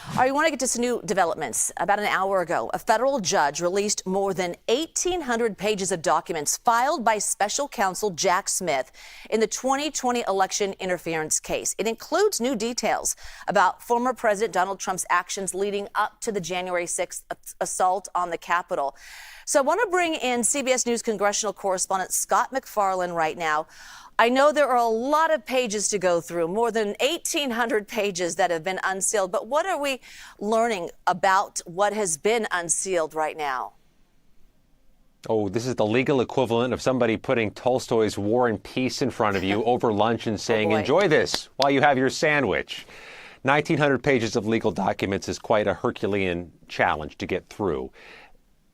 All right, we want to get to some new developments. About an hour ago, a federal judge released more than 1,800 pages of documents filed by special counsel Jack Smith in the 2020 election interference case. It includes new details about former President Donald Trump's actions leading up to the January 6th assault on the Capitol. So I want to bring in CBS News congressional correspondent Scott MacFarlane right now. I know there are a lot of pages to go through, more than 1,800 pages that have been unsealed. But what are we learning about what has been unsealed right now? Oh, this is the legal equivalent of somebody putting Tolstoy's War and Peace in front of you over lunch and saying, enjoy this while you have your sandwich. 1,900 pages of legal documents is quite a Herculean challenge to get through.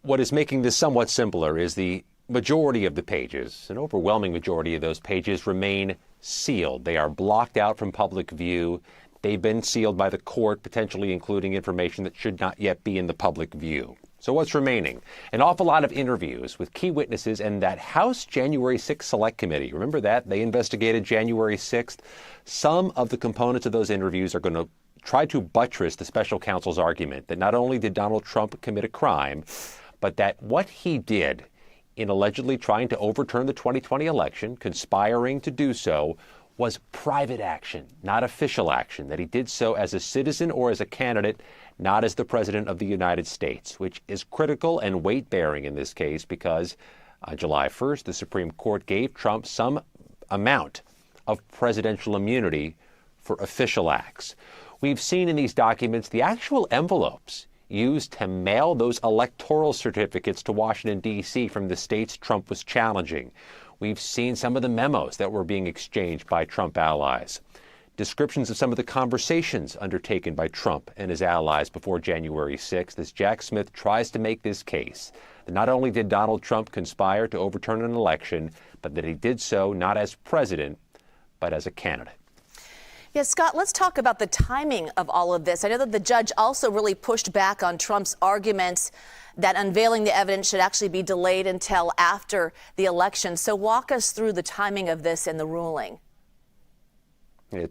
What is making this somewhat simpler is the majority of the pages, an overwhelming majority of those pages, remain sealed. They are blocked out from public view. They've been sealed by the court, potentially including information that should not yet be in the public view. So what's remaining? An awful lot of interviews with key witnesses and that House January 6th Select Committee. Remember that? They investigated January 6th. Some of the components of those interviews are going to try to buttress the special counsel's argument that not only did Donald Trump commit a crime, but that what he did in allegedly trying to overturn the 2020 election, conspiring to do so, was private action, not official action, that he did so as a citizen or as a candidate, not as the President of the United States, which is critical and weight-bearing in this case because on July 1st, the Supreme Court gave Trump some amount of presidential immunity for official acts. We've seen in these documents the actual envelopes used to mail those electoral certificates to Washington, D.C. from the states Trump was challenging. We've seen some of the memos that were being exchanged by Trump allies. Descriptions of some of the conversations undertaken by Trump and his allies before January 6th as Jack Smith tries to make this case that not only did Donald Trump conspire to overturn an election, but that he did so not as president, but as a candidate. Yes, Scott, let's talk about the timing of all of this. I know that the judge also really pushed back on Trump's arguments that unveiling the evidence should actually be delayed until after the election. So walk us through the timing of this in the ruling.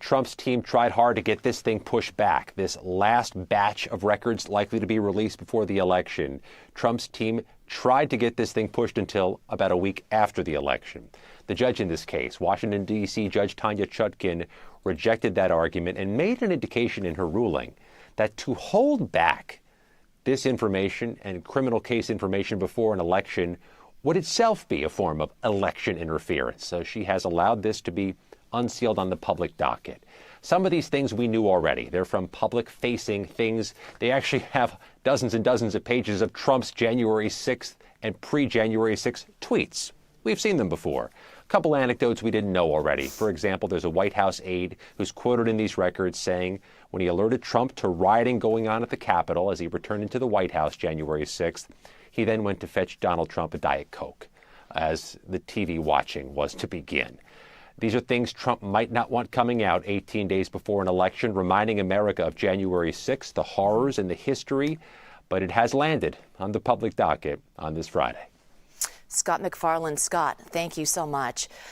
Trump's team tried hard to get this thing pushed back, this last batch of records likely to be released before the election. Trump's team tried to get this thing pushed until about a week after the election. The judge in this case, Washington, D.C. Judge Tanya Chutkin, rejected that argument and made an indication in her ruling that to hold back this information and criminal case information before an election would itself be a form of election interference. So she has allowed this to be unsealed on the public docket. Some of these things we knew already. They're from public-facing things. They actually have dozens and dozens of pages of Trump's January 6th and pre-January 6th tweets. We've seen them before. A couple anecdotes we didn't know already. For example, there's a White House aide who's quoted in these records saying when he alerted Trump to rioting going on at the Capitol as he returned into the White House January 6th, he then went to fetch Donald Trump a Diet Coke as the TV watching was to begin. These are things Trump might not want coming out 18 days before an election, reminding America of January 6th, the horrors and the history, but it has landed on the public docket on this Friday. Scott MacFarlane. Scott, thank you so much.